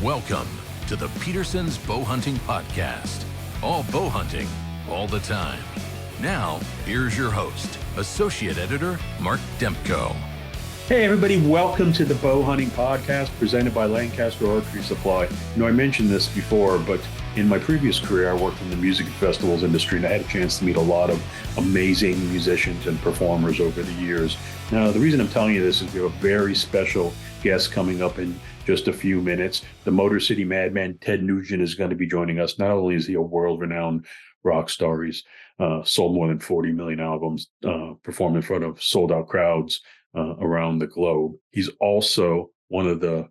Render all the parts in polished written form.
Welcome to the Petersen's Bowhunting Podcast. All bow hunting, all the time. Now, here's your host, Associate Editor Mark Demko. Hey everybody, welcome to the Bowhunting Podcast presented by Lancaster Archery Supply. I mentioned this before, but in my previous career, I worked in the music and festivals industry, and I had a chance to meet a lot of amazing musicians and performers over the years. Now, the reason I'm telling you this is we have a very special guest coming up in just a few minutes. The Motor City Madman, Ted Nugent, is going to be joining us. Not only is he a world-renowned rock star, he's sold more than 40 million albums, performed in front of sold-out crowds around the globe. He's also one of the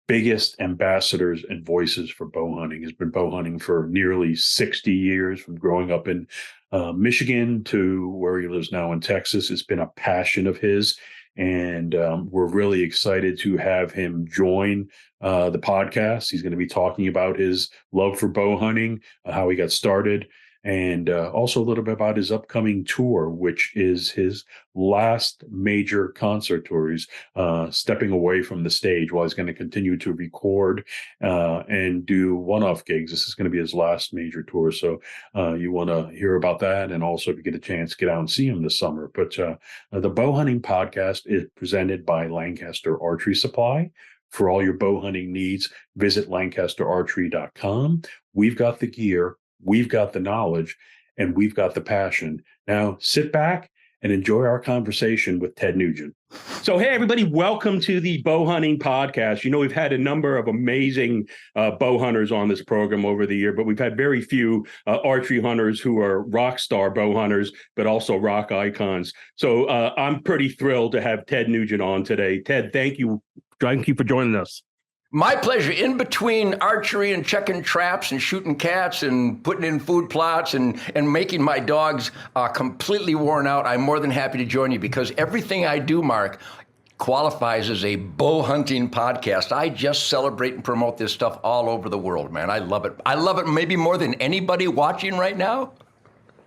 biggest ambassadors and voices for bow hunting. He's been bow hunting for nearly 60 years, from growing up in Michigan to where he lives now in Texas. It's been a passion of his, and we're really excited to have him join the podcast. He's going to be talking about his love for bow hunting, how he got started, and also a little bit about his upcoming tour, which is his last major concert tour. He's stepping away from the stage while he's going to continue to record and do one-off gigs. This is going to be his last major tour. So you want to hear about that, and also if you get a chance, get out and see him this summer. But the Bowhunting Podcast is presented by Lancaster Archery Supply. For all your bow hunting needs, visit lancasterarchery.com. We've got the gear, we've got the knowledge, and we've got the passion. Now, sit back and enjoy our conversation with Ted Nugent. So, hey, everybody, welcome to the Bowhunting Podcast. We've had a number of amazing bow hunters on this program over the year, but we've had very few archery hunters who are rock star bow hunters, but also rock icons. So I'm pretty thrilled to have Ted Nugent on today. Ted, thank you. Thank you for joining us. My pleasure. In between archery and checking traps and shooting cats and putting in food plots and making my dogs completely worn out, I'm more than happy to join you, because everything I do, Mark, qualifies as a bow hunting podcast. I just celebrate and promote this stuff all over the world, man. I love it. I love it maybe more than anybody watching right now.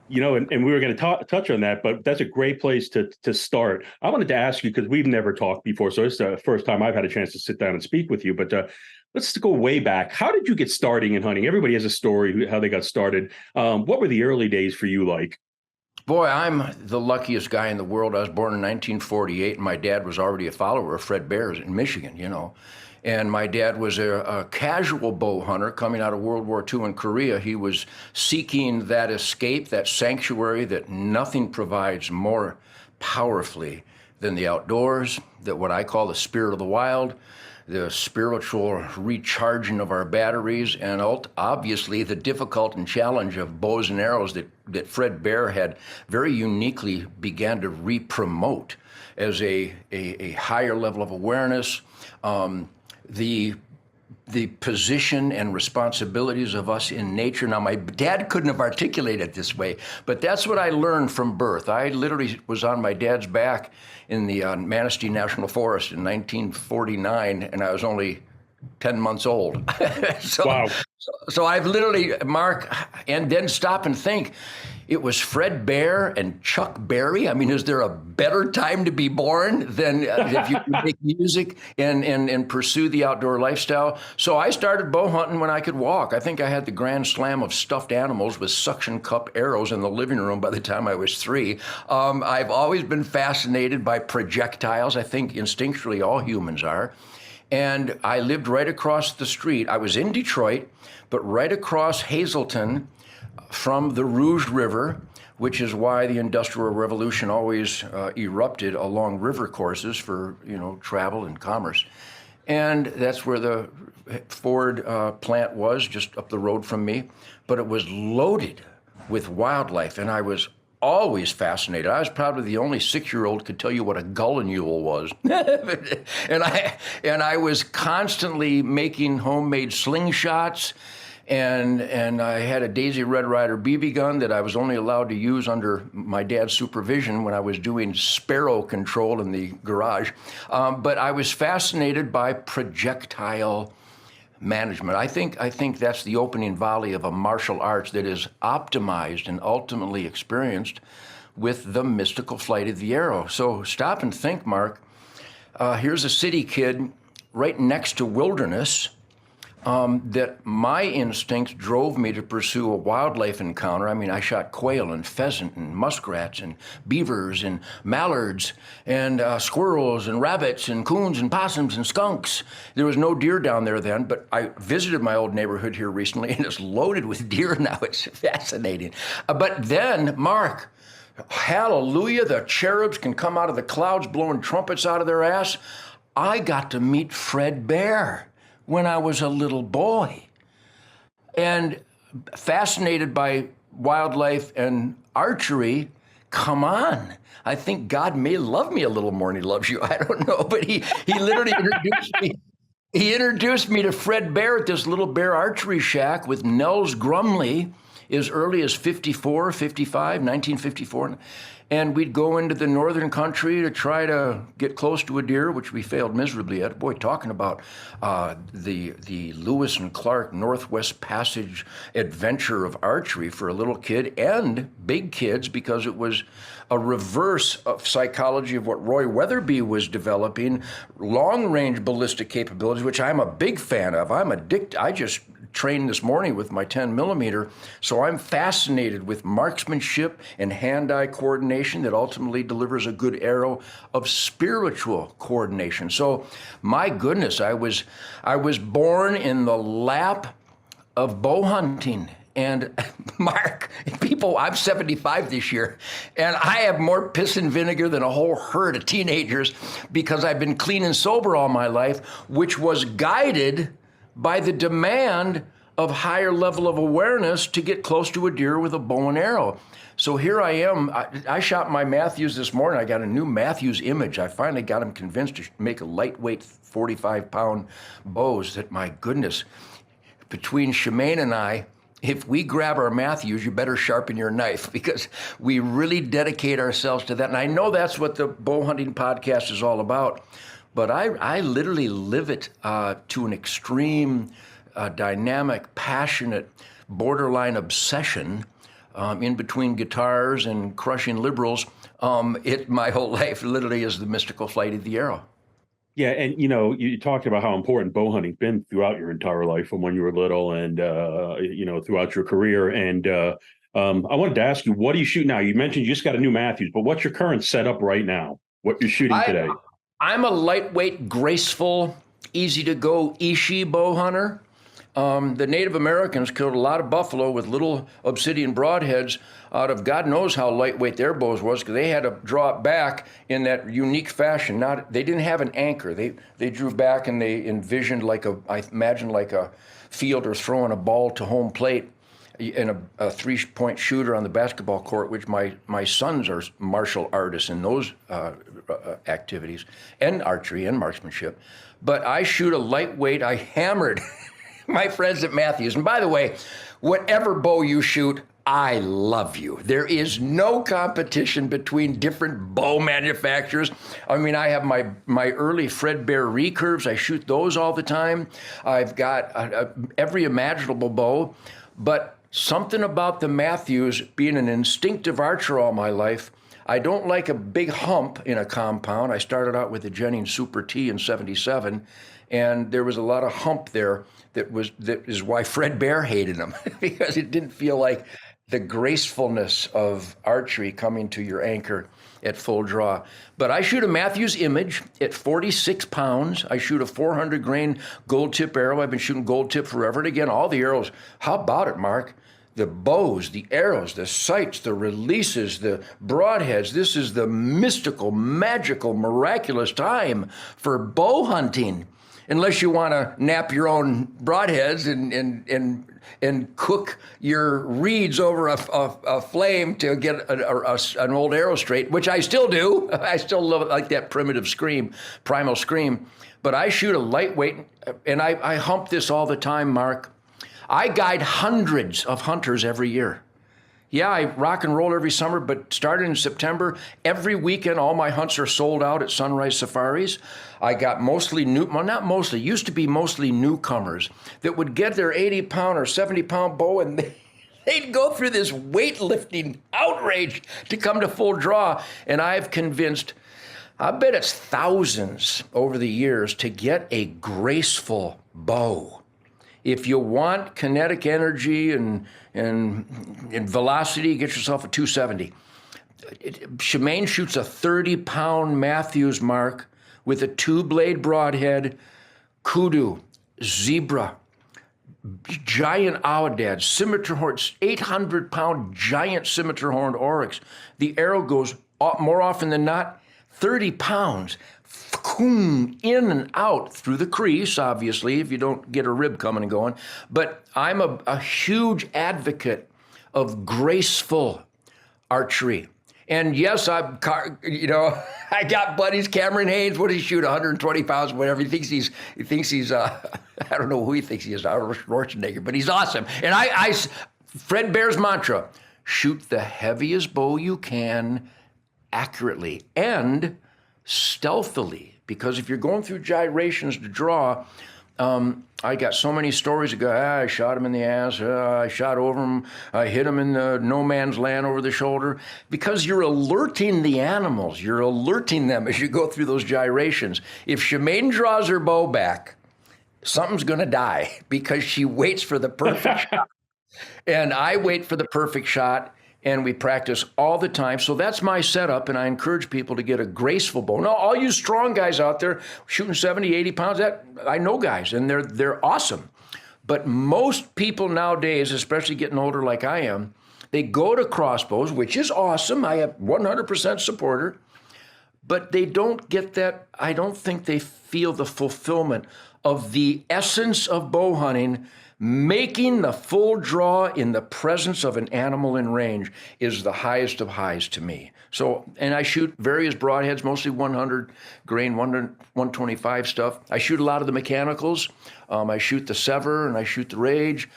And we were going to touch on that, but that's a great place to start. I wanted to ask you, because we've never talked before, so it's the first time I've had a chance to sit down and speak with you, but let's go way back. How did you get starting in hunting? Everybody has a story how they got started. What were the early days for you like? Boy, I'm the luckiest guy in the world. I was born in 1948, and my dad was already a follower of Fred Bear's in Michigan, And my dad was a casual bow hunter coming out of World War II in Korea. He was seeking that escape, that sanctuary that nothing provides more powerfully than the outdoors, that what I call the spirit of the wild, the spiritual recharging of our batteries, and obviously the difficult and challenge of bows and arrows that Fred Bear had very uniquely began to re-promote as a higher level of awareness. The position and responsibilities of us in nature. Now, my dad couldn't have articulated it this way, but that's what I learned from birth. I literally was on my dad's back in the Manistee National Forest in 1949, and I was only 10 months old. Wow. So I've literally, Mark, and then stop and think, it was Fred Bear and Chuck Berry. I mean, is there a better time to be born than if you make music and pursue the outdoor lifestyle? So I started bow hunting when I could walk. I think I had the grand slam of stuffed animals with suction cup arrows in the living room by the time I was 3. I've always been fascinated by projectiles. I think instinctually all humans are. And I lived right across the street. I was in Detroit, but right across Hazleton from the Rouge River, which is why the Industrial Revolution always erupted along river courses for, travel and commerce. And that's where the Ford plant was, just up the road from me. But it was loaded with wildlife, and I was always fascinated. I was probably the only 6-year-old could tell you what a gullinule was. and I was constantly making homemade slingshots, and I had a Daisy Red Ryder BB gun that I was only allowed to use under my dad's supervision when I was doing sparrow control in the garage. But I was fascinated by projectile management. I think that's the opening volley of a martial arts that is optimized and ultimately experienced with the mystical flight of the arrow. So stop and think, Mark. Here's a city kid right next to wilderness, that my instincts drove me to pursue a wildlife encounter. I mean, I shot quail and pheasant and muskrats and beavers and mallards and squirrels and rabbits and coons and possums and skunks. There was no deer down there then, but I visited my old neighborhood here recently, and it's loaded with deer now. It's fascinating. But then, Mark, hallelujah, the cherubs can come out of the clouds blowing trumpets out of their ass. I got to meet Fred Bear when I was a little boy, and fascinated by wildlife and archery. Come on. I think God may love me a little more than he loves you. I don't know, but he literally introduced me. He introduced me to Fred Bear at this little bear archery shack with Nels Grumley as early as 54, 55, 1954. And we'd go into the northern country to try to get close to a deer, which we failed miserably at. Boy, talking about the Lewis and Clark Northwest Passage adventure of archery for a little kid and big kids, because it was a reverse of psychology of what Roy Weatherby was developing, long-range ballistic capabilities, which I'm a big fan of. I'm addicted. I just trained this morning with my 10 millimeter. So I'm fascinated with marksmanship and hand-eye coordination that ultimately delivers a good arrow, of spiritual coordination. So my goodness, I was born in the lap of bow hunting. And Mark, I'm 75 this year, and I have more piss and vinegar than a whole herd of teenagers because I've been clean and sober all my life, which was guided by the demand of higher level of awareness to get close to a deer with a bow and arrow. So here I am. I shot my Matthews this morning. I got a new Matthews image. I finally got him convinced to make a lightweight 45-pound bows that, my goodness, between Shemaine and I, if we grab our Matthews, you better sharpen your knife, because we really dedicate ourselves to that. And I know that's what the Bow Hunting Podcast is all about. But I literally live it to an extreme, dynamic, passionate, borderline obsession in between guitars and crushing liberals. My whole life literally is the mystical flight of the arrow. Yeah, and you talked about how important bow hunting's been throughout your entire life, from when you were little and throughout your career. And I wanted to ask you, what do you shoot now? You mentioned you just got a new Matthews, but what's your current setup right now? What you're shooting today? I'm a lightweight, graceful, easy-to-go Ishi bow hunter. The Native Americans killed a lot of buffalo with little obsidian broadheads out of God knows how lightweight their bows was, because they had to draw it back in that unique fashion. They didn't have an anchor. They drew back, and they envisioned I imagine like a fielder throwing a ball to home plate in a three-point shooter on the basketball court, which my sons are martial artists in those activities, and archery and marksmanship. But I shoot a lightweight. I hammered my friends at Matthews. And by the way, whatever bow you shoot, I love you. There is no competition between different bow manufacturers. I mean, I have my early Fred Bear recurves. I shoot those all the time. I've got every imaginable bow. But something about the Matthews, being an instinctive archer all my life, I don't like a big hump in a compound. I started out with the Jennings Super T in '77, and there was a lot of hump there. That is why Fred Bear hated them, because it didn't feel like the gracefulness of archery coming to your anchor at full draw. But I shoot a Matthews Image at 46 pounds. I shoot a 400 grain gold tip arrow. I've been shooting gold tip forever. And again, all the arrows. How about it, Mark? The bows, the arrows, the sights, the releases, the broadheads. This is the mystical, magical, miraculous time for bow hunting. Unless you want to nap your own broadheads and cook your reeds over a flame to get an old arrow straight, which I still do. I still love it, like that primitive scream, primal scream. But I shoot a lightweight, and I hump this all the time, Mark. I guide hundreds of hunters every year. Yeah, I rock and roll every summer, but starting in September, every weekend, all my hunts are sold out at Sunrise Safaris. I got used to be mostly newcomers that would get their 80-pound or 70-pound bow, and they'd go through this weightlifting outrage to come to full draw. And I've convinced, I bet it's thousands over the years, to get a graceful bow. If you want kinetic energy and velocity, get yourself a 270. Shemaine shoots a 30-pound Matthews mark with a 2-blade broadhead, kudu, zebra, giant aoudad, scimitar horns, 800-pound giant scimitar horned oryx. The arrow goes more often than not 30 pounds, in and out through the crease, obviously, if you don't get a rib coming and going. But I'm a huge advocate of graceful archery. And yes, I got buddies, Cameron Haynes, what does he shoot, 120 pounds, whatever. He thinks he's, I don't know who he thinks he is, Arnold Schwarzenegger, but he's awesome. And Fred Bear's mantra, shoot the heaviest bow you can accurately and stealthily. Because if you're going through gyrations to draw, I got so many stories of guys, I shot him in the ass, I shot over him, I hit him in the no man's land over the shoulder. Because you're alerting the animals, you're alerting them as you go through those gyrations. If Shemaine draws her bow back, something's going to die because she waits for the perfect shot. And I wait for the perfect shot. And we practice all the time. So that's my setup, and I encourage people to get a graceful bow. Now, all you strong guys out there shooting 70, 80 pounds, I know guys, and they're awesome. But most people nowadays, especially getting older like I am, they go to crossbows, which is awesome. I have 100% supporter. But they don't get that, I don't think they feel the fulfillment of the essence of bow hunting. Making the full draw in the presence of an animal in range is the highest of highs to me. So, and I shoot various broadheads, mostly 100 grain, 125 stuff. I shoot a lot of the mechanicals. I shoot the Sever and I shoot the Rage.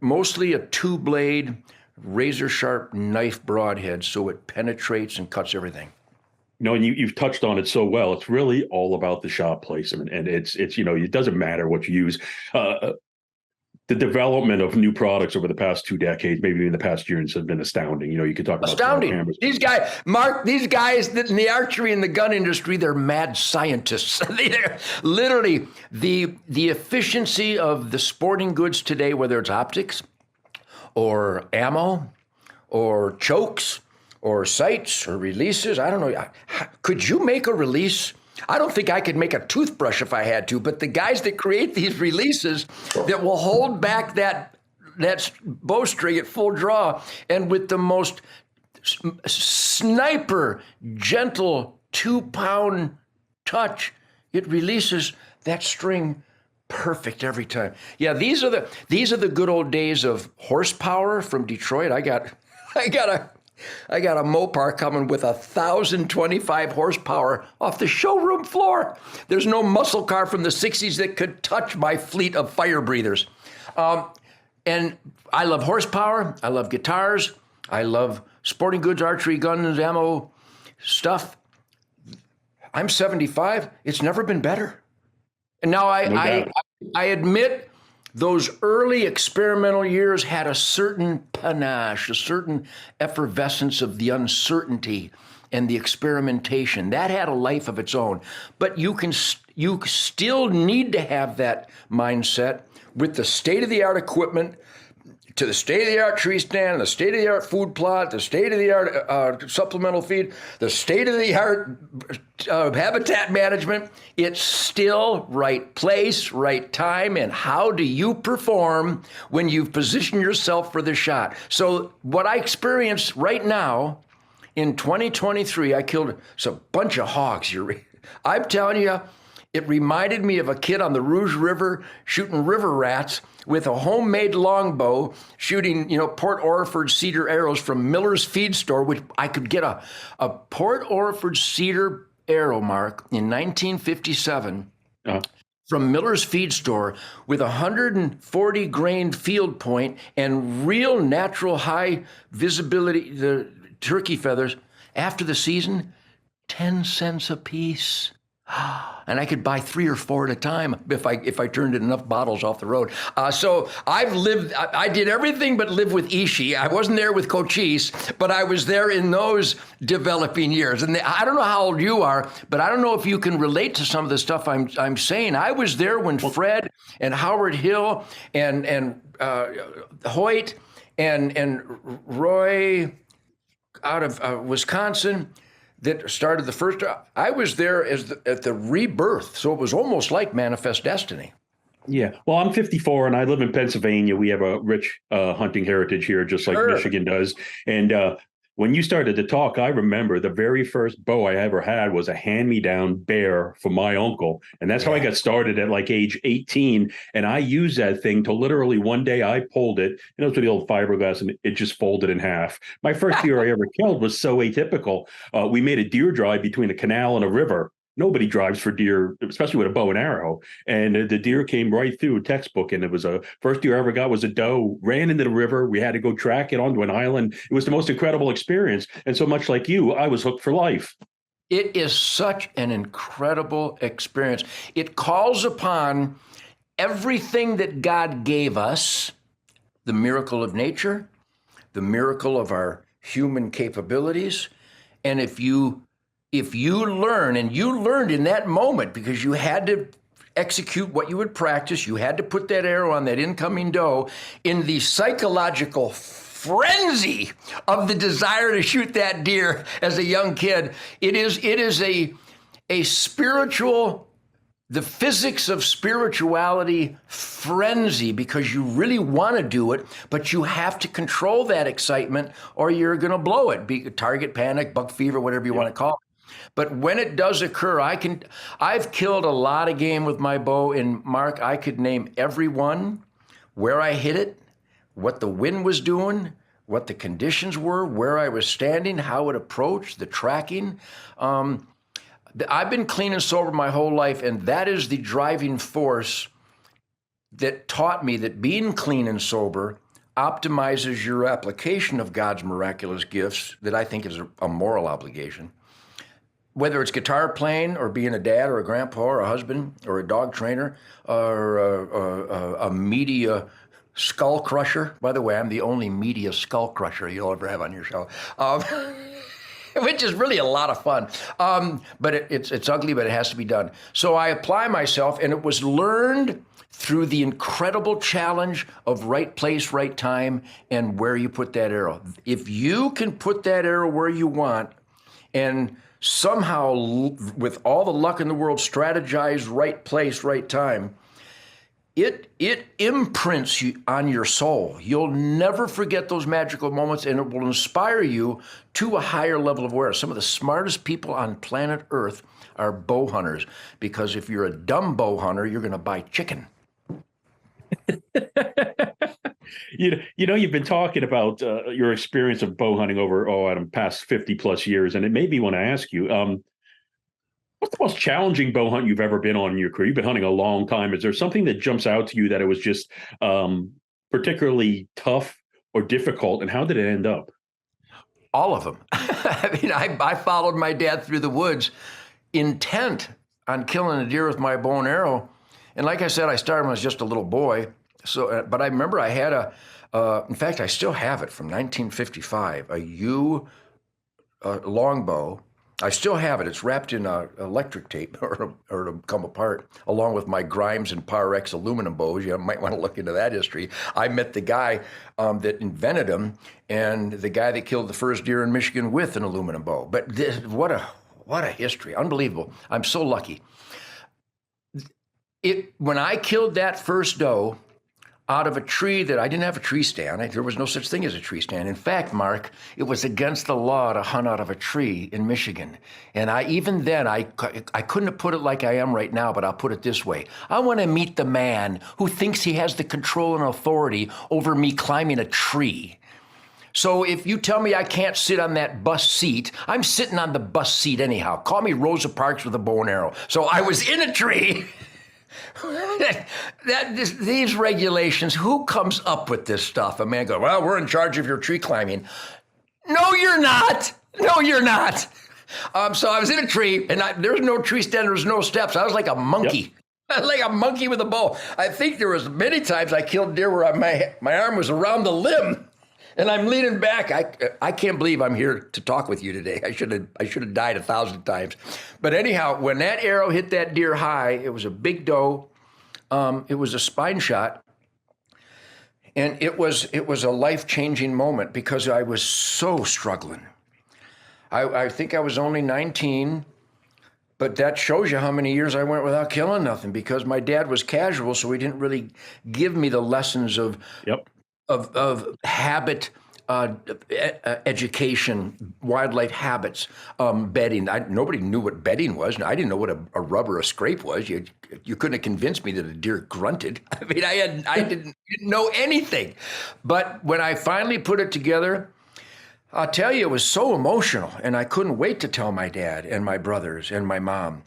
Mostly a 2-blade, razor-sharp knife broadhead, so it penetrates and cuts everything. And you've touched on it so well. It's really all about the shot placement, and it's it doesn't matter what you use. The development of new products over the past 2 decades, maybe even the past years, has been astounding. You could talk about astounding. These guys, Mark, these guys in the archery and the gun industry, they're mad scientists. They're literally the efficiency of the sporting goods today, whether it's optics or ammo or chokes or sights or releases. I don't know. Could you make a release? I don't think I could make a toothbrush if I had to, but the guys that create these releases that will hold back that bowstring at full draw and with the most sniper, gentle 2-pound touch, it releases that string perfect every time. Yeah, these are the good old days of horsepower from Detroit. I got a Mopar coming with 1,025 horsepower off the showroom floor. There's no muscle car from the 60s that could touch my fleet of fire breathers. And I love horsepower. I love guitars. I love sporting goods, archery, guns, ammo, stuff. I'm 75. It's never been better. And now I admit those early experimental years had a certain panache, a certain effervescence of the uncertainty and the experimentation. That had a life of its own. But you still need to have that mindset with the state-of-the-art equipment, to the state-of-the-art tree stand, the state-of-the-art food plot, the state-of-the-art supplemental feed, the state-of-the-art habitat management. It's still right place, right time, and how do you perform when you've positioned yourself for the shot? So what I experience right now in 2023, I killed a bunch of hogs. I'm telling you, it reminded me of a kid on the Rouge River shooting river rats with a homemade longbow, shooting, Port Orford cedar arrows from Miller's Feed Store, which I could get a Port Orford cedar arrow, Mark, in 1957 from Miller's Feed Store with 140 grain field point and real natural high visibility, the turkey feathers. After the season, 10 cents a piece. And I could buy 3 or 4 at a time if I turned in enough bottles off the road. So I did everything but live with Ishi. I wasn't there with Cochise, but I was there in those developing years. And I don't know how old you are, but I don't know if you can relate to some of the stuff I'm saying. I was there when Fred and Howard Hill and Hoyt and Roy out of Wisconsin that started the first. I was there at the rebirth, so it was almost like Manifest Destiny. Yeah. Well, I'm 54 and I live in Pennsylvania. We have a rich hunting heritage here, just like Michigan does. And when you started to talk, I remember the very first bow I ever had was a hand-me-down bear from my uncle. And that's how I got started at like age 18. And I used that thing to literally one day I pulled it, it was with the old fiberglass, and it just folded in half. My first deer I ever killed was so atypical. We made a deer drive between a canal and a river. Nobody drives for deer, especially with a bow and arrow. And the deer came right through a textbook. And it was first deer I ever got was a doe, ran into the river. We had to go track it onto an island. It was the most incredible experience. And so much like you, I was hooked for life. It is such an incredible experience. It calls upon everything that God gave us, the miracle of nature, the miracle of our human capabilities. And if you learn, and you learned in that moment because you had to execute what you would practice, you had to put that arrow on that incoming doe in the psychological frenzy of the desire to shoot that deer as a young kid. It is a spiritual, the physics of spirituality frenzy, because you really want to do it, but you have to control that excitement or you're going to blow it. Be target panic, buck fever, whatever you want to call it. But when it does occur, I've killed a lot of game with my bow, and Mark, I could name every one, where I hit it, what the wind was doing, what the conditions were, where I was standing, how it approached, the tracking. I've been clean and sober my whole life, and that is the driving force that taught me that being clean and sober optimizes your application of God's miraculous gifts that I think is a moral obligation. Whether it's guitar playing or being a dad or a grandpa or a husband or a dog trainer or a media skull crusher. By the way, I'm the only media skull crusher you'll ever have on your show, which is really a lot of fun. But it's ugly, but it has to be done. So I apply myself, and it was learned through the incredible challenge of right place, right time, and where you put that arrow. If you can put that arrow where you want and somehow, with all the luck in the world, strategize right place, right time, it imprints you on your soul. You'll never forget those magical moments, and it will inspire you to a higher level of awareness. Some of the smartest people on planet Earth are bow hunters, because if you're a dumb bow hunter, you're going to buy chicken. You've been talking about your experience of bow hunting over past 50 plus years, and it made me want to ask you, what's the most challenging bow hunt you've ever been on in your career? You've been hunting a long time. Is there something that jumps out to you that it was just particularly tough or difficult, and how did it end up? All of them. I mean, I followed my dad through the woods, intent on killing a deer with my bow and arrow. And like I said, I started when I was just a little boy. So, but I remember I had in fact, I still have it from 1955, a U longbow. I still have it. It's wrapped in electric tape or it'll come apart, along with my Grimes and Par X aluminum bows. You might want to look into that history. I met the guy that invented them, and the guy that killed the first deer in Michigan with an aluminum bow. But what a history. Unbelievable. I'm so lucky. When I killed that first doe out of a tree that I didn't have a tree stand. There was no such thing as a tree stand. In fact, Mark, it was against the law to hunt out of a tree in Michigan. And I couldn't have put it like I am right now, but I'll put it this way. I want to meet the man who thinks he has the control and authority over me climbing a tree. So if you tell me I can't sit on that bus seat, I'm sitting on the bus seat anyhow. Call me Rosa Parks with a bow and arrow. So I was in a tree. These regulations, who comes up with this stuff? A man goes, well, we're in charge of your tree climbing. No, you're not. No, you're not. So I was in a tree, and there's no tree stand, there's no steps. I was like a monkey. Yep. Like a monkey with a bow. I think there was many times I killed deer where my arm was around the limb, and I'm leaning back. I can't believe I'm here to talk with you today. I should have died 1,000 times. But anyhow, when that arrow hit that deer high, it was a big doe. It was a spine shot. And it was a life-changing moment because I was so struggling. I think I was only 19, but that shows you how many years I went without killing nothing because my dad was casual, so he didn't really give me the lessons of habit education, wildlife habits, bedding. Nobody knew what bedding was. I didn't know what a rub or a scrape was. You couldn't have convinced me that a deer grunted. I mean, I didn't know anything. But when I finally put it together, I'll tell you, it was so emotional, and I couldn't wait to tell my dad and my brothers and my mom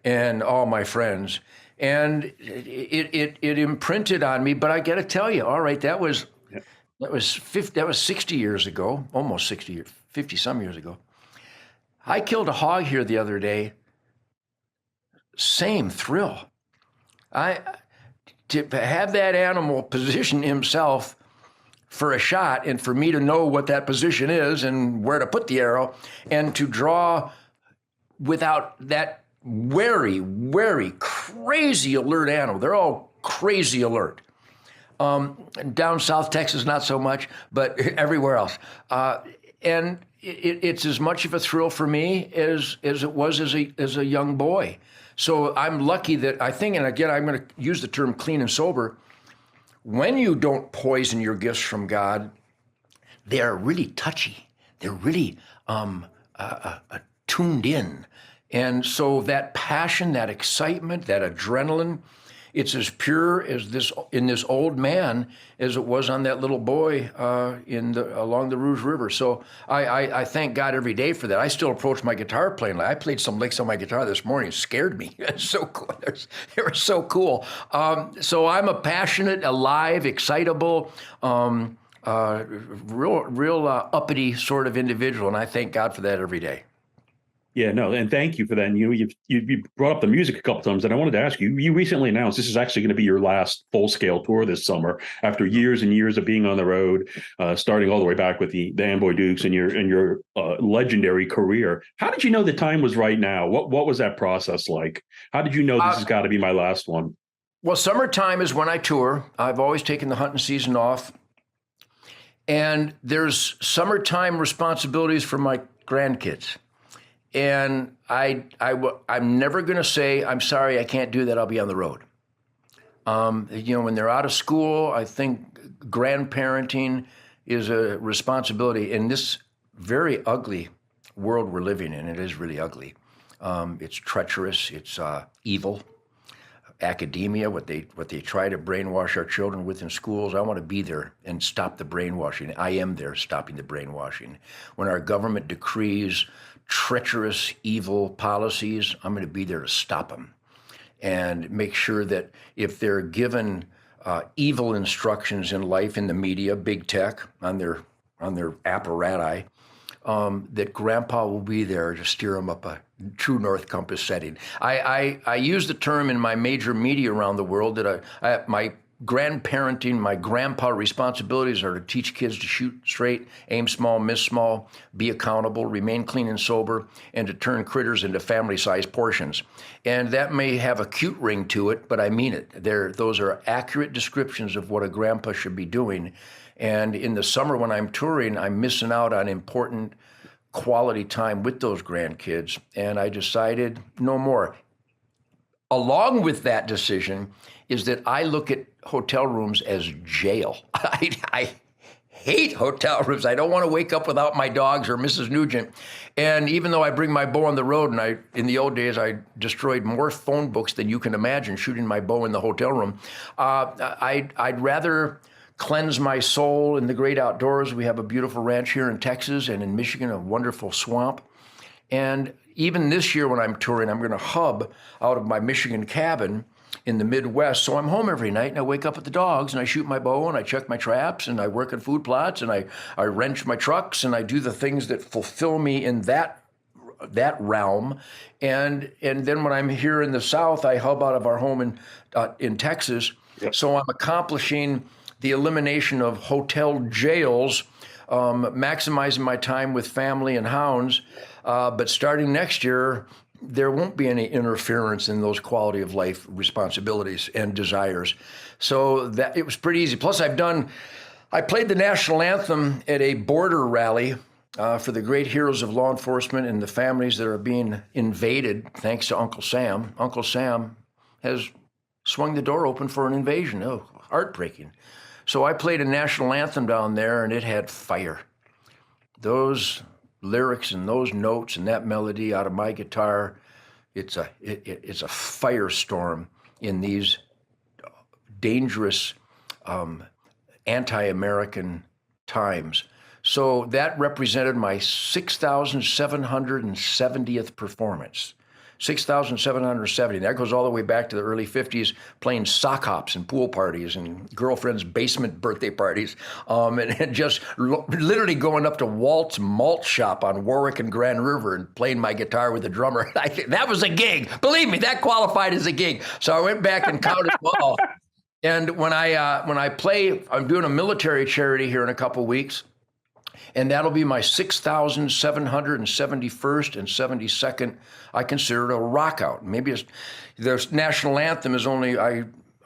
and all my friends. And it imprinted on me. But I got to tell you, all right, that was 60 years ago, almost 60 years, 50 some years ago. I killed a hog here the other day. Same thrill. To have that animal position himself for a shot and for me to know what that position is and where to put the arrow and to draw without that wary, crazy alert animal. They're all crazy alert. Down South Texas, not so much, but everywhere else. And it's as much of a thrill for me as it was as a young boy. So I'm lucky that I think, and again, I'm going to use the term clean and sober. When you don't poison your gifts from God, they are really touchy. They're really tuned in. And so that passion, that excitement, that adrenaline, it's as pure as in this old man as it was on that little boy along the Rouge River. So I thank God every day for that. I still approach my guitar playing. I played some licks on my guitar this morning. It scared me. It's so cool. They were so cool. So I'm a passionate, alive, excitable, real uppity sort of individual, and I thank God for that every day. Yeah, no, and thank you for that. And you brought up the music a couple times, and I wanted to ask you. You recently announced this is actually going to be your last full-scale tour this summer, after years and years of being on the road, starting all the way back with the Amboy Dukes and your legendary career. How did you know the time was right now? What was that process like? How did you know this has got to be my last one? Well, summertime is when I tour. I've always taken the hunting season off, and there's summertime responsibilities for my grandkids. And I'm never going to say, I'm sorry, I can't do that. I'll be on the road. When they're out of school, I think grandparenting is a responsibility in this very ugly world we're living in. It is really ugly. It's treacherous. It's evil. Academia, what they try to brainwash our children with in schools. I want to be there and stop the brainwashing. I am there stopping the brainwashing. When our government decrees treacherous, evil policies, I'm going to be there to stop them and make sure that if they're given evil instructions in life in the media, big tech, on their apparati, that Grandpa will be there to steer them up a true north compass setting. I use the term in my major media around the world that my grandparenting, my grandpa responsibilities are to teach kids to shoot straight, aim small, miss small, be accountable, remain clean and sober, and to turn critters into family-sized portions. And that may have a cute ring to it, but I mean it. Those are accurate descriptions of what a grandpa should be doing. And in the summer when I'm touring, I'm missing out on important quality time with those grandkids. And I decided no more. Along with that decision is that I look at hotel rooms as jail. I hate hotel rooms. I don't want to wake up without my dogs or Mrs. Nugent. And even though I bring my bow on the road, and in the old days, I destroyed more phone books than you can imagine shooting my bow in the hotel room, I'd rather cleanse my soul in the great outdoors. We have a beautiful ranch here in Texas and in Michigan, a wonderful swamp. And even this year when I'm touring, I'm going to hub out of my Michigan cabin in the Midwest. So I'm home every night and I wake up with the dogs and I shoot my bow and I check my traps and I work in food plots and I wrench my trucks and I do the things that fulfill me in that that realm. And then when I'm here in the South, I hub out of our home in Texas. Yep. So I'm accomplishing the elimination of hotel jails, maximizing my time with family and hounds. But starting next year, there won't be any interference in those quality of life responsibilities and desires. So that it was pretty easy. Plus, I played the national anthem at a border rally for the great heroes of law enforcement and the families that are being invaded, thanks to Uncle Sam. Uncle Sam has swung the door open for an invasion. Oh, heartbreaking. So I played a national anthem down there, and it had fire. Those lyrics and those notes and that melody out of my guitar, it's a firestorm in these dangerous anti-American times. So that represented my 6,770th performance. 6,770. That goes all the way back to the early 50s, playing sock hops and pool parties and girlfriends' basement birthday parties, and just literally going up to Walt's Malt Shop on Warwick and Grand River and playing my guitar with the drummer. That was a gig. Believe me, that qualified as a gig. So I went back and counted all. And when I play, I'm doing a military charity here in a couple weeks. And that'll be my 6,771st and 72nd. I consider it a rock out. Maybe the national anthem is only,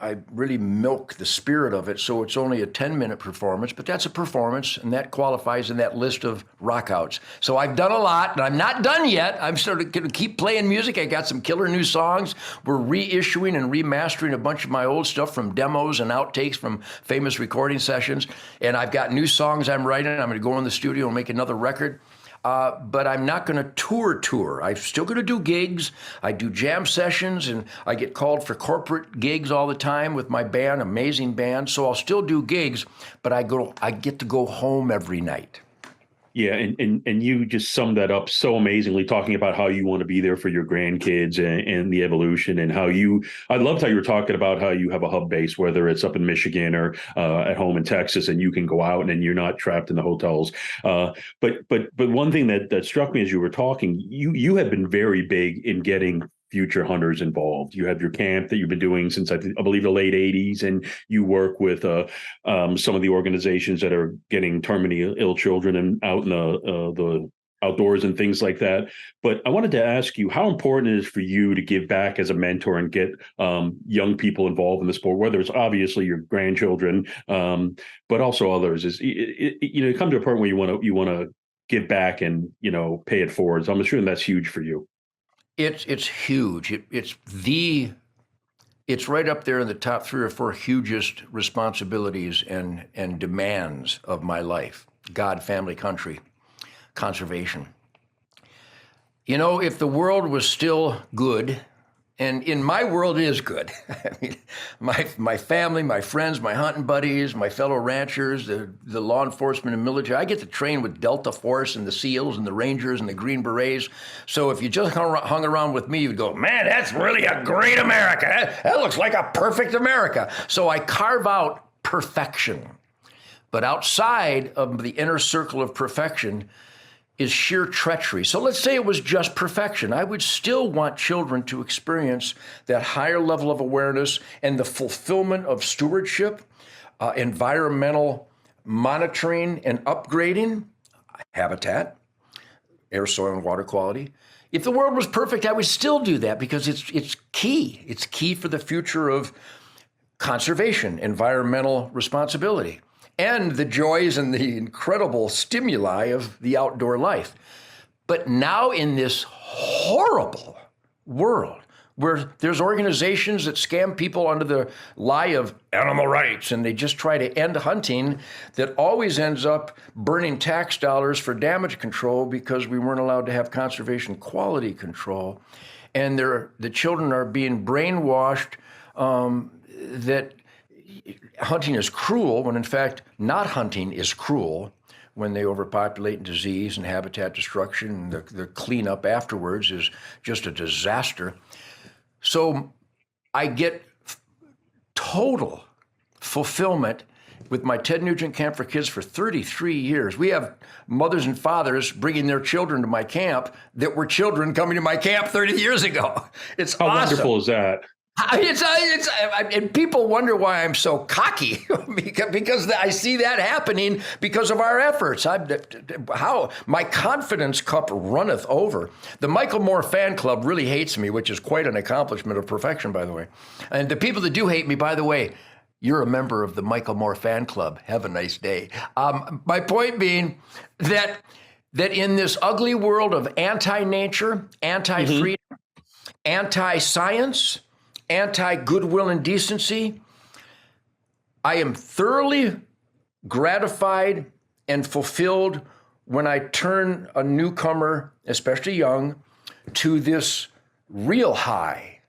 I really milk the spirit of it, so it's only a 10-minute performance, but that's a performance, and that qualifies in that list of rock outs. So I've done a lot, and I'm not done yet. I'm sort of going to keep playing music. I got some killer new songs. We're reissuing and remastering a bunch of my old stuff from demos and outtakes from famous recording sessions, and I've got new songs I'm writing. I'm going to go in the studio and make another record. But I'm not going to tour. I'm still going to do gigs. I do jam sessions, and I get called for corporate gigs all the time with my band, amazing band. So I'll still do gigs, but I get to go home every night. Yeah, and you just summed that up so amazingly, talking about how you want to be there for your grandkids and the evolution, and I loved how you were talking about how you have a hub base, whether it's up in Michigan or at home in Texas, and you can go out and you're not trapped in the hotels. But one thing that struck me as you were talking, you have been very big in getting future hunters involved. You have your camp that you've been doing since I believe the late 80s, and you work with some of the organizations that are getting terminally ill children and out in the outdoors and things like that. But I wanted to ask you how important it is for you to give back as a mentor and get young people involved in the sport, whether it's obviously your grandchildren, but also others. It comes to a point where you want to give back and pay it forward. So I'm assuming that's huge for you. It's huge. It's right up there in the top 3 or 4 hugest responsibilities and demands of my life. God, family, country, conservation. If the world was still good, and in my world it is good. I mean, my family, my friends, my hunting buddies, my fellow ranchers, the law enforcement and military. I get to train with Delta Force and the SEALs and the Rangers and the Green Berets. So if you just hung around with me, you'd go, man, that's really a great America. That looks like a perfect America. So I carve out perfection. But outside of the inner circle of perfection is sheer treachery. So let's say it was just perfection. I would still want children to experience that higher level of awareness and the fulfillment of stewardship, environmental monitoring and upgrading, habitat, air, soil, and water quality. If the world was perfect, I would still do that because it's key. It's key for the future of conservation, environmental responsibility, and the joys and the incredible stimuli of the outdoor life. But now in this horrible world where there's organizations that scam people under the lie of animal rights, and they just try to end hunting, that always ends up burning tax dollars for damage control because we weren't allowed to have conservation quality control. And the children are being brainwashed that hunting is cruel, when in fact not hunting is cruel, when they overpopulate and disease and habitat destruction, and the cleanup afterwards is just a disaster. So I get total fulfillment with my Ted Nugent Camp for Kids for 33 years. We have mothers and fathers bringing their children to my camp that were children coming to my camp 30 years ago. It's How awesome. wonderful is that? And people wonder why I'm so cocky because I see that happening because of our efforts. How my confidence cup runneth over. The Michael Moore fan club really hates me, which is quite an accomplishment of perfection, by the way. And the people that do hate me, by the way, you're a member of the Michael Moore fan club. Have a nice day. My point being that in this ugly world of anti-nature, anti-freedom, anti-science, anti-goodwill and decency, I am thoroughly gratified and fulfilled when I turn a newcomer, especially young, to this real high,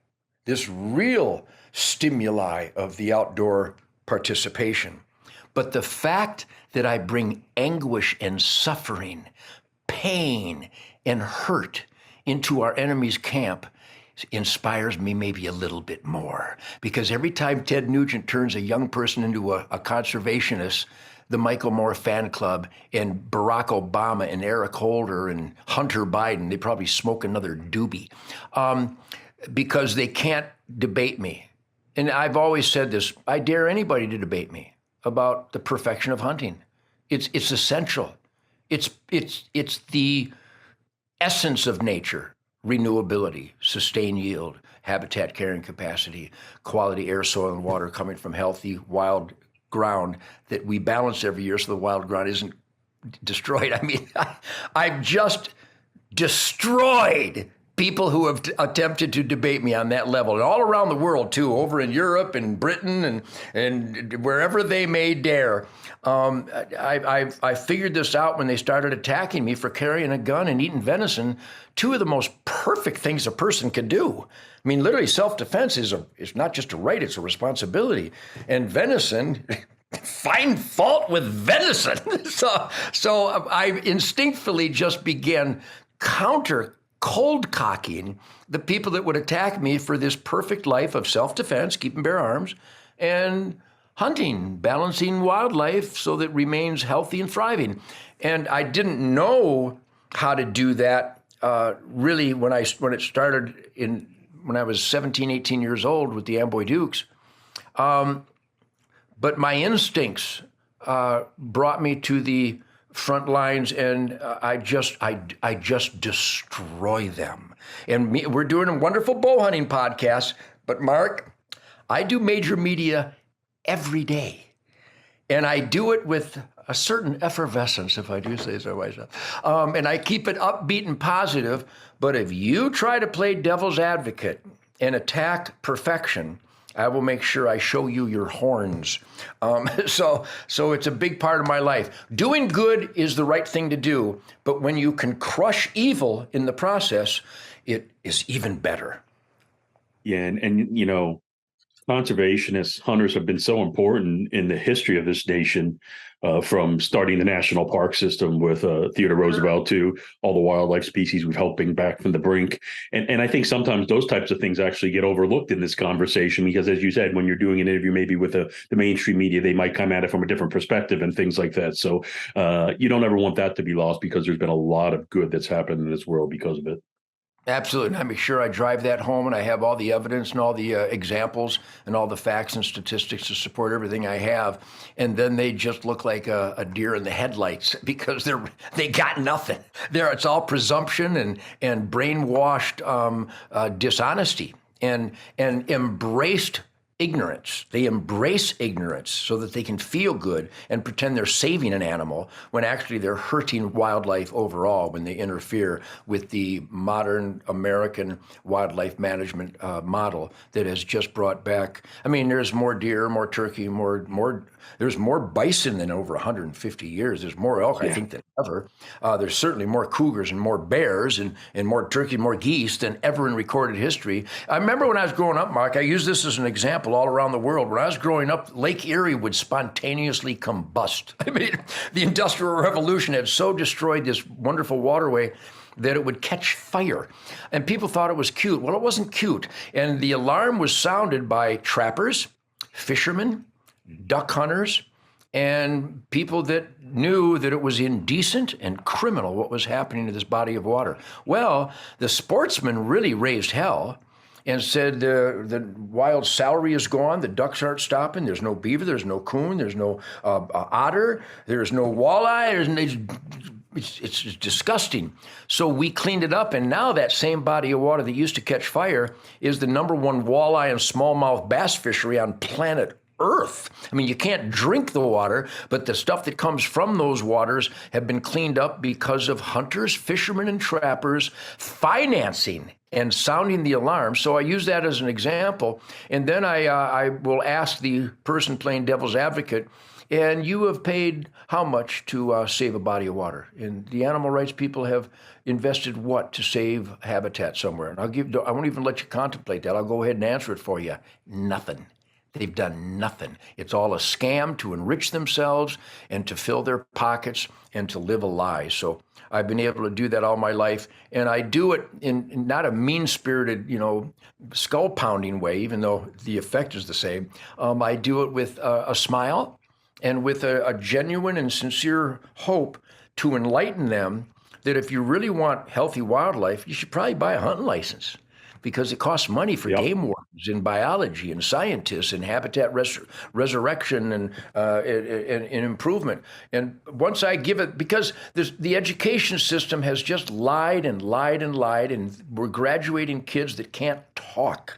this real stimuli of the outdoor participation. But the fact that I bring anguish and suffering, pain and hurt into our enemy's camp inspires me maybe a little bit more, because every time Ted Nugent turns a young person into a conservationist, the Michael Moore fan club and Barack Obama and Eric Holder and Hunter Biden, they probably smoke another doobie because they can't debate me. And I've always said this, I dare anybody to debate me about the perfection of hunting. It's essential. It's the essence of nature. Renewability, sustained yield, habitat carrying capacity, quality air, soil, and water coming from healthy wild ground that we balance every year so the wild ground isn't destroyed. I mean, I've just destroyed people who have attempted to debate me on that level, and all around the world too, over in Europe and Britain and wherever they may dare. I figured this out when they started attacking me for carrying a gun and eating venison, two of the most perfect things a person can do. I mean, literally, self-defense is not just a right, it's a responsibility. And venison, find fault with venison. So I instinctively just began cold cocking the people that would attack me for this perfect life of self-defense, keeping bare arms, and hunting, balancing wildlife so that it remains healthy and thriving. And I didn't know how to do that really when it started when I was 17, 18 years old with the Amboy Dukes. But my instincts brought me to the front lines, and I just destroy them. And we're doing a wonderful bow hunting podcast, but Mark, I do major media every day, and I do it with a certain effervescence, if I do say so myself. And I keep it upbeat and positive. But if you try to play devil's advocate and attack perfection, I will make sure I show you your horns. So it's a big part of my life. Doing good is the right thing to do, but when you can crush evil in the process, it is even better. Yeah, and you know, conservationists, hunters have been so important in the history of this nation, from starting the national park system with Theodore Roosevelt to all the wildlife species we've helped bring back from the brink. And I think sometimes those types of things actually get overlooked in this conversation because, as you said, when you're doing an interview maybe with the mainstream media, they might come at it from a different perspective and things like that. So you don't ever want that to be lost, because there's been a lot of good that's happened in this world because of it. Absolutely. And I make sure I drive that home, and I have all the evidence and all the examples and all the facts and statistics to support everything I have. And then they just look like a deer in the headlights because they got nothing. It's all presumption and brainwashed dishonesty and embraced ignorance. They embrace ignorance so that they can feel good and pretend they're saving an animal when actually they're hurting wildlife overall when they interfere with the modern American wildlife management model that has just brought back, I mean, there's more deer, more turkey, there's more bison than over 150 years. There's more elk, I think, than ever. There's certainly more cougars and more bears and more turkey and more geese than ever in recorded history. I remember when I was growing up, Mark, I use this as an example all around the world. When I was growing up, Lake Erie would spontaneously combust. I mean, the Industrial Revolution had so destroyed this wonderful waterway that it would catch fire. And people thought it was cute. Well, it wasn't cute. And the alarm was sounded by trappers, fishermen, duck hunters, and people that knew that it was indecent and criminal what was happening to this body of water. Well, the sportsmen really raised hell and said the wild salary is gone, the ducks aren't stopping, there's no beaver, there's no coon, there's no otter, there's no walleye, it's disgusting. So we cleaned it up, and now that same body of water that used to catch fire is the number one walleye and smallmouth bass fishery on planet Earth. I mean, you can't drink the water, but the stuff that comes from those waters have been cleaned up because of hunters, fishermen, and trappers financing and sounding the alarm. So I use that as an example. And then I will ask the person playing devil's advocate, and you have paid how much to save a body of water? And the animal rights people have invested what to save habitat somewhere? And I won't even let you contemplate that. I'll go ahead and answer it for you. Nothing. They've done nothing. It's all a scam to enrich themselves and to fill their pockets and to live a lie. So I've been able to do that all my life, and I do it in not a mean-spirited, skull-pounding way, even though the effect is the same. I do it with a smile and with a genuine and sincere hope to enlighten them that if you really want healthy wildlife, you should probably buy a hunting license, because it costs money for game wardens and biology and scientists and habitat resurrection and improvement. And once I give it, because the education system has just lied and lied and lied, and we're graduating kids that can't talk.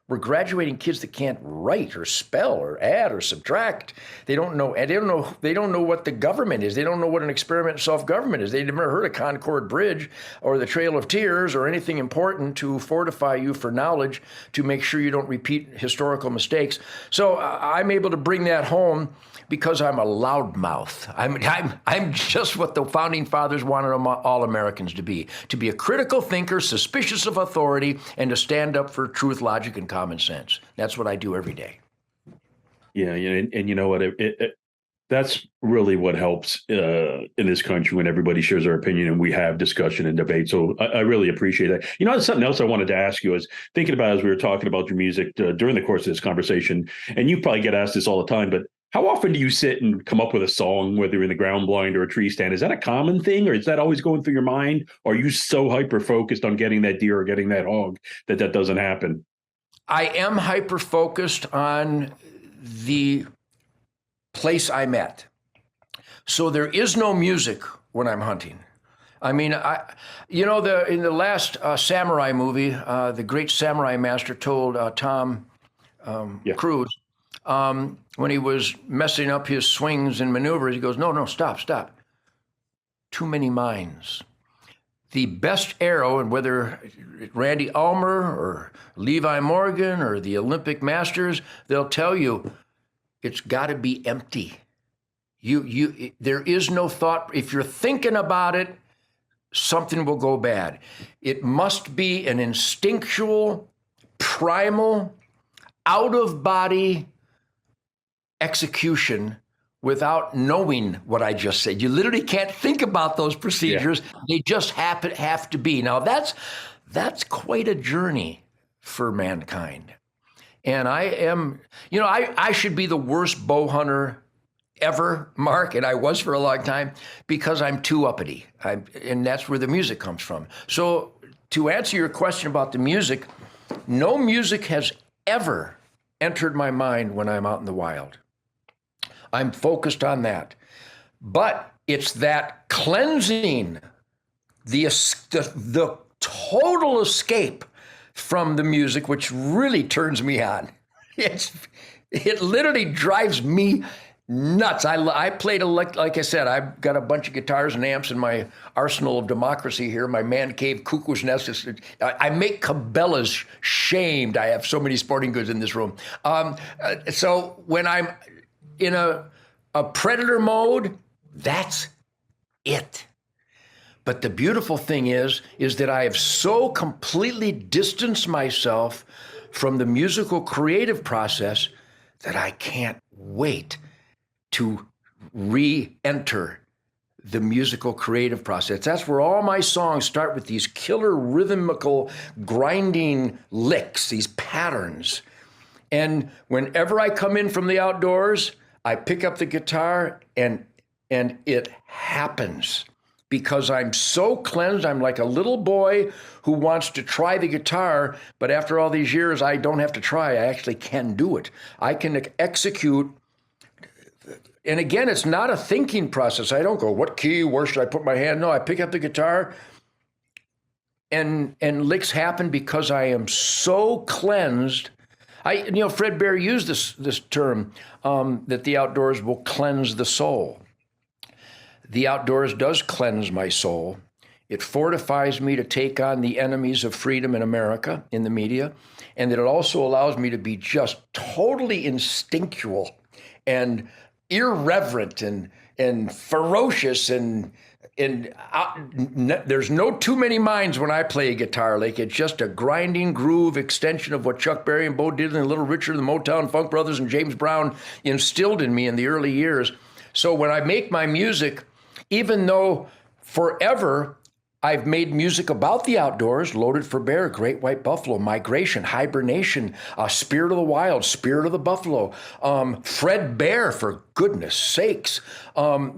We're graduating kids that can't write or spell or add or subtract. They don't know, and they don't know what the government is. They don't know what an experiment in self-government is. They've never heard of Concord Bridge or the Trail of Tears or anything important to fortify you for knowledge to make sure you don't repeat historical mistakes. So I'm able to bring that home because I'm a loudmouth. I'm just what the founding fathers wanted all Americans to be a critical thinker, suspicious of authority, and to stand up for truth, logic, and common sense. That's what I do every day. Yeah, and you know what? That's really what helps in this country, when everybody shares their opinion and we have discussion and debate. So I really appreciate that. There's something else I wanted to ask you. I was thinking about, as we were talking about your music during the course of this conversation, and you probably get asked this all the time, but how often do you sit and come up with a song, whether you're in the ground blind or a tree stand? Is that a common thing, or is that always going through your mind? Or are you so hyper-focused on getting that deer or getting that hog that doesn't happen? I am hyper-focused on the place I'm at. So there is no music when I'm hunting. I mean, in the last samurai movie, the great samurai master told Tom Cruise, when he was messing up his swings and maneuvers, he goes, no, stop. Too many minds. The best arrow, and whether Randy Ulmer or Levi Morgan or the Olympic Masters, they'll tell you it's got to be empty. There is no thought. If you're thinking about it, something will go bad. It must be an instinctual, primal, out-of-body execution without knowing what I just said. You literally can't think about those procedures. Yeah. They just have to be. Now that's quite a journey for mankind. And I am, I should be the worst bow hunter ever, Mark, and I was for a long time, because I'm too uppity. And that's where the music comes from. So to answer your question about the music, no music has ever entered my mind when I'm out in the wild. I'm focused on that. But it's that cleansing, the total escape from the music, which really turns me on. It literally drives me nuts. I played, like I said, I've got a bunch of guitars and amps in my arsenal of democracy here, my man cave, cuckoo's nest. I make Cabela's shamed. I have so many sporting goods in this room. So when I'm in a predator mode, that's it. But the beautiful thing is that I have so completely distanced myself from the musical creative process that I can't wait to re-enter the musical creative process. That's where all my songs start, with these killer rhythmical grinding licks, these patterns. And whenever I come in from the outdoors, I pick up the guitar and it happens because I'm so cleansed. I'm like a little boy who wants to try the guitar, but after all these years, I don't have to try. I actually can do it. I can execute. And again, it's not a thinking process. I don't go, what key, where should I put my hand? No, I pick up the guitar and licks happen because I am so cleansed. Fred Bear used this term that the outdoors will cleanse the soul. The outdoors does cleanse my soul. It fortifies me to take on the enemies of freedom in America, in the media, and that it also allows me to be just totally instinctual and irreverent and ferocious and there's no too many minds when I play a guitar. Like, it's just a grinding groove extension of what Chuck Berry and Bo Diddley and Little Richard and the Motown Funk Brothers and James Brown instilled in me in the early years. So when I make my music, even though forever I've made music about the outdoors, Loaded for Bear, Great White Buffalo, Migration, Hibernation, Spirit of the Wild, Spirit of the Buffalo, Fred Bear, for goodness sakes, Winter,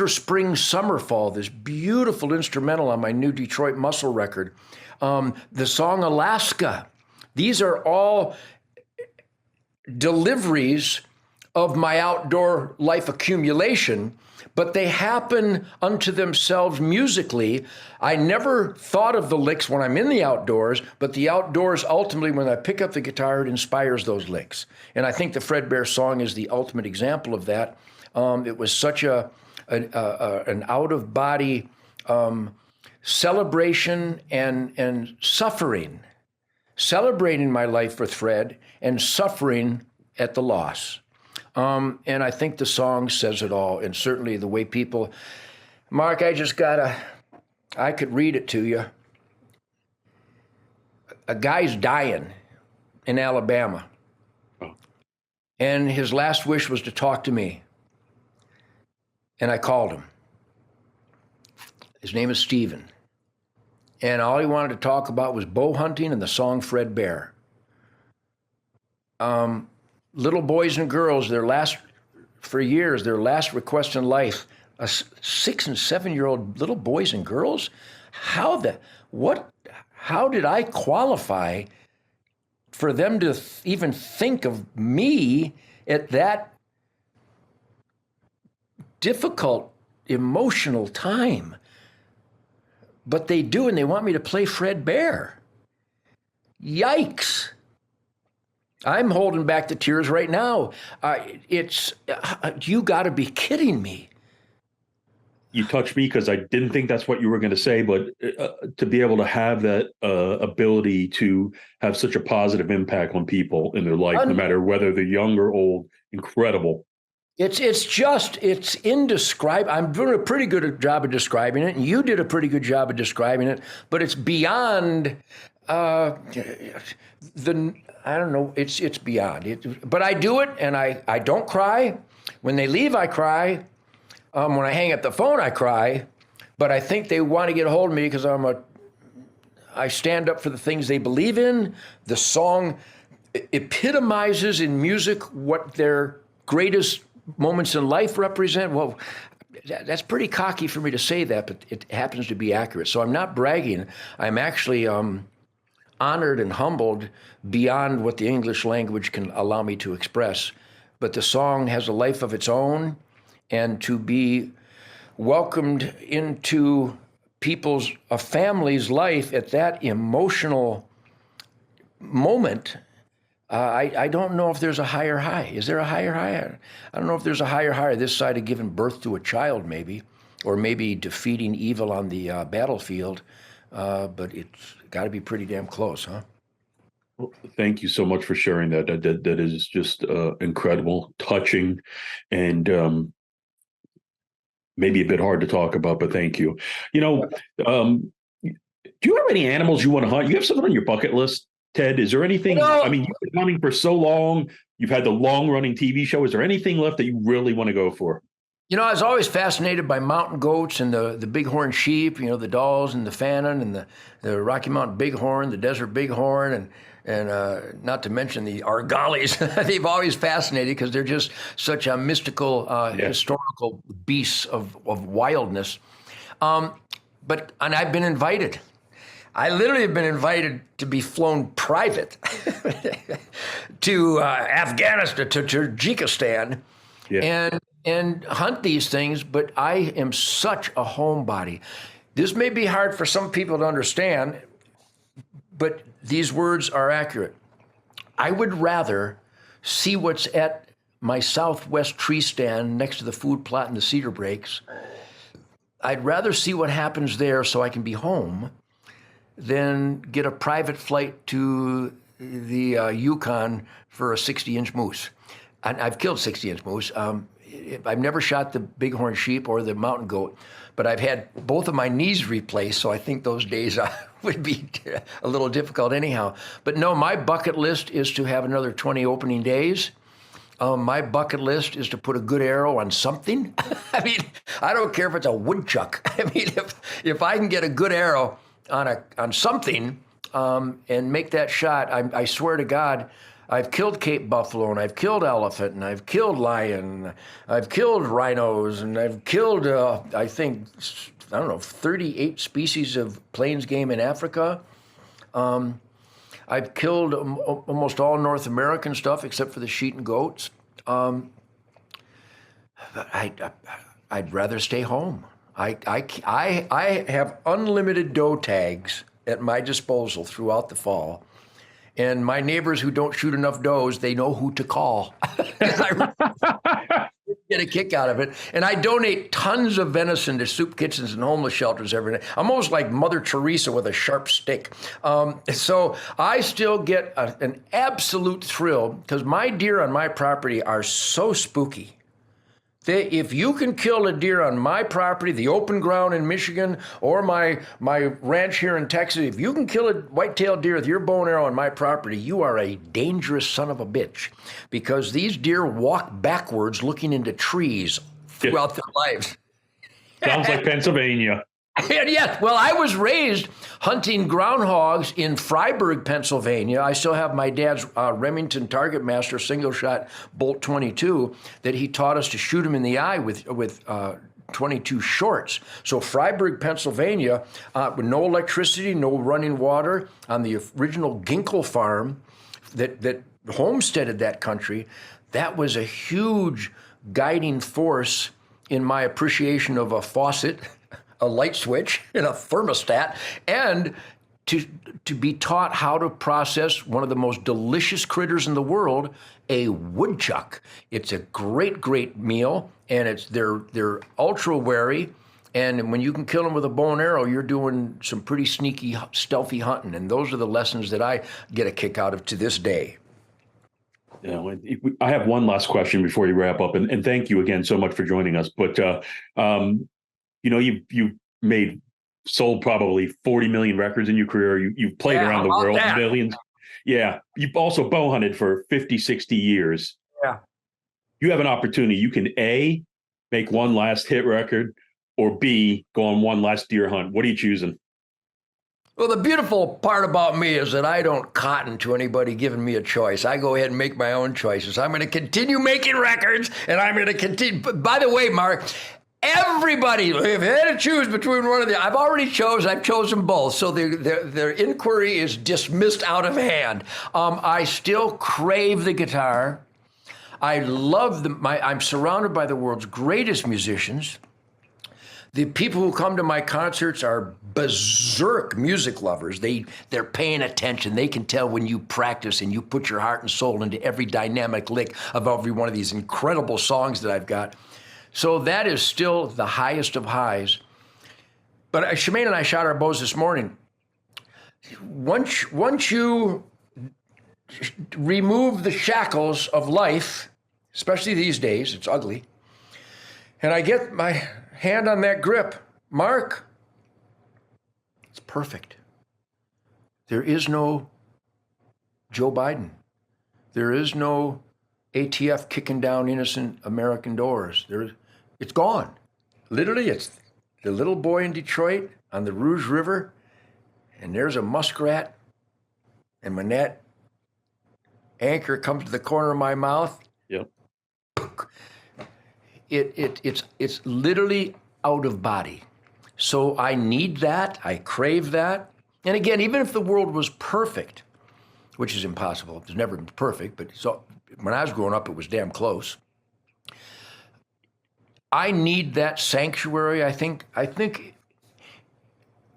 Spring, Summer, Fall, this beautiful instrumental on my new Detroit Muscle record, the song Alaska. These are all deliveries of my outdoor life accumulation, but they happen unto themselves musically. I never thought of the licks when I'm in the outdoors, but the outdoors ultimately, when I pick up the guitar, it inspires those licks. And I think the Fred Bear song is the ultimate example of that. It was such an out-of-body celebration and suffering, celebrating my life with Fred and suffering at the loss. And I think the song says it all. And certainly the way people, Mark, I could read it to you. A guy's dying in Alabama. Oh. And his last wish was to talk to me. And I called him. His name is Steven. And all he wanted to talk about was bow hunting and the song Fred Bear. Little boys and girls, their last request in life, 6 and 7 year old little boys and girls. How did I qualify for them to even think of me at that difficult, emotional time? But they do, and they want me to play Fred Bear. Yikes. I'm holding back the tears right now. You got to be kidding me. You touched me because I didn't think that's what you were going to say, but to be able to have that ability to have such a positive impact on people in their life, no matter whether they're young or old, incredible. It's indescribable. I'm doing a pretty good job of describing it, and you did a pretty good job of describing it, but it's beyond I don't know. It's beyond it, but I do it, and I don't cry. When they leave, I cry. When I hang up the phone, I cry. But I think they want to get a hold of me because I stand up for the things they believe in. The song epitomizes in music what their greatest moments in life represent. Well, that's pretty cocky for me to say that, but it happens to be accurate. So I'm not bragging. I'm actually honored and humbled beyond what the English language can allow me to express. But the song has a life of its own, and to be welcomed into a family's life at that emotional moment, I don't know if there's a higher high. Is there a higher high? I don't know if there's a higher high this side of giving birth to a child, maybe, or maybe defeating evil on the battlefield. But it's got to be pretty damn close, huh? Well, thank you so much for sharing that. That is just incredible, touching, and maybe a bit hard to talk about, but thank you. Do you have any animals you want to hunt? You have something on your bucket list, Ted? Is there anything? I mean, you've been hunting for so long. You've had the long-running TV show. Is there anything left that you really want to go for? I was always fascinated by mountain goats and the bighorn sheep, the Dalls and the Fannin and the Rocky Mountain bighorn, the desert bighorn, and not to mention the Argalis. They've always fascinated because they're just such a mystical, historical beasts of wildness. And I've been invited. I literally have been invited to be flown private to Afghanistan, to Tajikistan, and hunt these things, but I am such a homebody. This may be hard for some people to understand, but these words are accurate. I would rather see what's at my southwest tree stand next to the food plot and the cedar breaks. I'd rather see what happens there so I can be home than get a private flight to the Yukon for a 60-inch moose. And I've killed 60-inch moose. I've never shot the bighorn sheep or the mountain goat, but I've had both of my knees replaced, so I think those days would be a little difficult anyhow. But no, my bucket list is to have another 20 opening days. My bucket list is to put a good arrow on something. I mean, I don't care if it's a woodchuck. I mean, if I can get a good arrow on something and make that shot, I swear to God, I've killed Cape buffalo, and I've killed elephant, and I've killed lion, I've killed rhinos, and I've killed, I think, 38 species of plains game in Africa. I've killed almost all North American stuff except for the sheep and goats. I'd rather stay home. I have unlimited doe tags at my disposal throughout the fall. And my neighbors who don't shoot enough does, they know who to call. I get a kick out of it. And I donate tons of venison to soup kitchens and homeless shelters every night. I'm almost like Mother Teresa with a sharp stick. So I still get an absolute thrill because my deer on my property are so spooky. If you can kill a deer on my property, the open ground in Michigan, or my ranch here in Texas, if you can kill a white-tailed deer with your bow and arrow on my property, you are a dangerous son of a bitch, because these deer walk backwards looking into trees throughout their lives. Sounds like Pennsylvania. And yes, well, I was raised hunting groundhogs in Freiburg, Pennsylvania. I still have my dad's Remington Target Master single shot Bolt 22 that he taught us to shoot him in the eye with 22 shorts. So Freiburg, Pennsylvania, with no electricity, no running water, on the original Ginkle farm that homesteaded that country, that was a huge guiding force in my appreciation of a faucet, a light switch, and a thermostat, and to be taught how to process one of the most delicious critters in the world, a woodchuck. It's a great, great meal, and they're ultra wary. And when you can kill them with a bow and arrow, you're doing some pretty sneaky, stealthy hunting. And those are the lessons that I get a kick out of to this day. I have one last question before you wrap up, and thank you again so much for joining us. But you've sold probably 40 million records in your career. You've played around the world, millions. Yeah. You've also bow hunted for 50, 60 years. Yeah. You have an opportunity. You can A, make one last hit record, or B, go on one last deer hunt. What are you choosing? Well, the beautiful part about me is that I don't cotton to anybody giving me a choice. I go ahead and make my own choices. I'm going to continue making records, and I'm going to continue. By the way, Mark, everybody, if they had to choose between one of the, I've chosen both. So their inquiry is dismissed out of hand. I still crave the guitar. I love I'm surrounded by the world's greatest musicians. The people who come to my concerts are berserk music lovers. They're paying attention. They can tell when you practice and you put your heart and soul into every dynamic lick of every one of these incredible songs that I've got. So that is still the highest of highs. But Shemaine and I shot our bows this morning. Once you remove the shackles of life, especially these days, it's ugly, and I get my hand on that grip, Mark, it's perfect. There is no Joe Biden. There is no ATF kicking down innocent American doors. It's gone. Literally, it's the little boy in Detroit on the Rouge River, and there's a muskrat, and when that anchor comes to the corner of my mouth, Yep. It's literally out of body. So I need that. I crave that. And again, even if the world was perfect, which is impossible, it's never been perfect, but so when I was growing up, it was damn close. I need that sanctuary. I think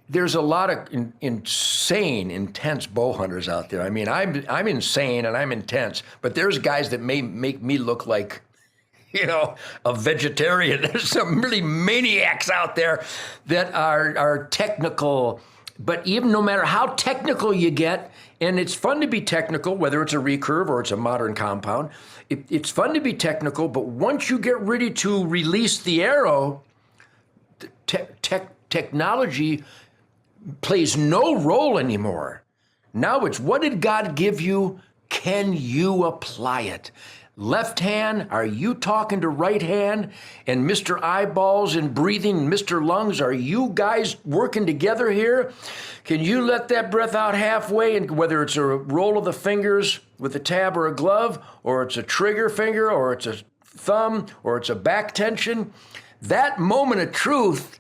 there's a lot of insane, intense bow hunters out there. I mean, I'm insane and I'm intense, but there's guys that may make me look like, a vegetarian. There's some really maniacs out there that are technical. But even no matter how technical you get, and it's fun to be technical, whether it's a recurve or it's a modern compound, it's fun to be technical, but once you get ready to release the arrow, technology plays no role anymore. Now it's, what did God give you? Can you apply it? Left hand, are you talking to right hand? And Mr. Eyeballs and breathing, Mr. Lungs, are you guys working together here? Can you let that breath out halfway? And whether it's a roll of the fingers with a tab or a glove, or it's a trigger finger, or it's a thumb, or it's a back tension, that moment of truth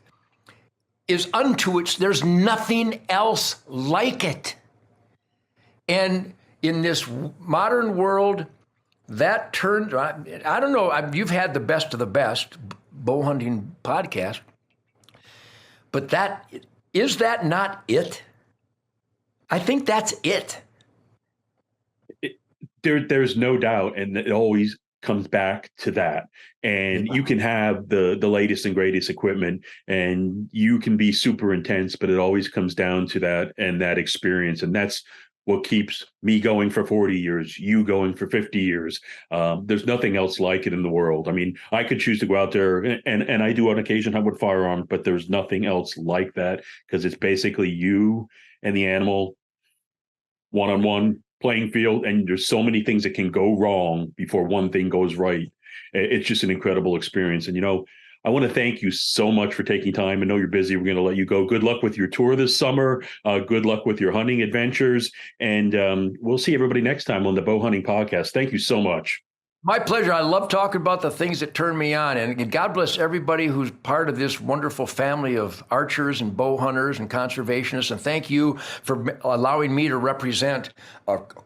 is unto it. There's nothing else like it. And in this modern world, that turned, I don't know, you've had the best of the best bow hunting podcast, but is that not it? I think that's it. There's no doubt, and it always comes back to that. And you can have the latest and greatest equipment, and you can be super intense, but it always comes down to that and that experience. And that's what keeps me going for 40 years, you going for 50 years. There's nothing else like it in the world. I mean, I could choose to go out there, and I do on occasion hunt with firearms, but there's nothing else like that, because it's basically you and the animal one-on-one playing field, and there's so many things that can go wrong before one thing goes right. It's just an incredible experience. And, I want to thank you so much for taking time. I know you're busy. We're going to let you go. Good luck with your tour this summer. Good luck with your hunting adventures. And we'll see everybody next time on the Bow Hunting Podcast. Thank you so much. My pleasure. I love talking about the things that turn me on. And God bless everybody who's part of this wonderful family of archers and bow hunters and conservationists. And thank you for allowing me to represent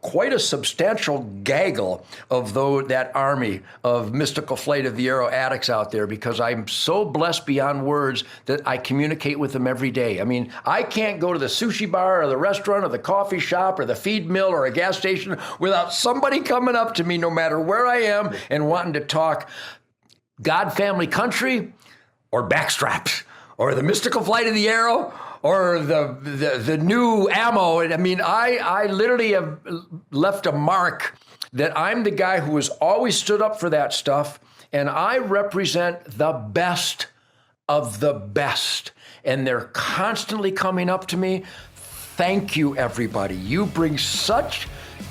quite a substantial gaggle of that army of mystical flight of the arrow addicts out there, because I'm so blessed beyond words that I communicate with them every day. I mean, I can't go to the sushi bar or the restaurant or the coffee shop or the feed mill or a gas station without somebody coming up to me, no matter where I am, and wanting to talk God, family, country, or backstraps, or the mystical flight of the arrow, or the new ammo. I mean, I literally have left a mark that I'm the guy who has always stood up for that stuff, and I represent the best of the best, and they're constantly coming up to me. Thank you, everybody. You bring such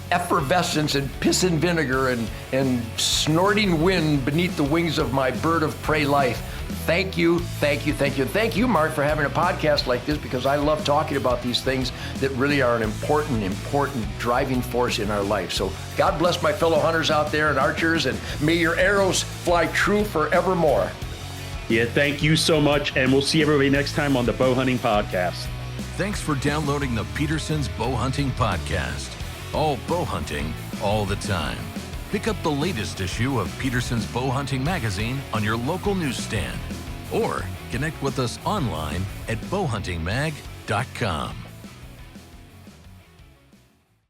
effervescence and piss and vinegar and snorting wind beneath the wings of my bird of prey life. Thank you, thank you, thank you. And thank you, Mark, for having a podcast like this, because I love talking about these things that really are an important driving force in our life. So God bless my fellow hunters out there and archers, and may your arrows fly true forevermore. Yeah, thank you so much. And we'll see everybody next time on the Bow Hunting Podcast. Thanks for downloading the Petersen's Bow Hunting Podcast. All bow hunting, all the time. Pick up the latest issue of Petersen's Bow Hunting magazine on your local newsstand, or connect with us online at bowhuntingmag.com.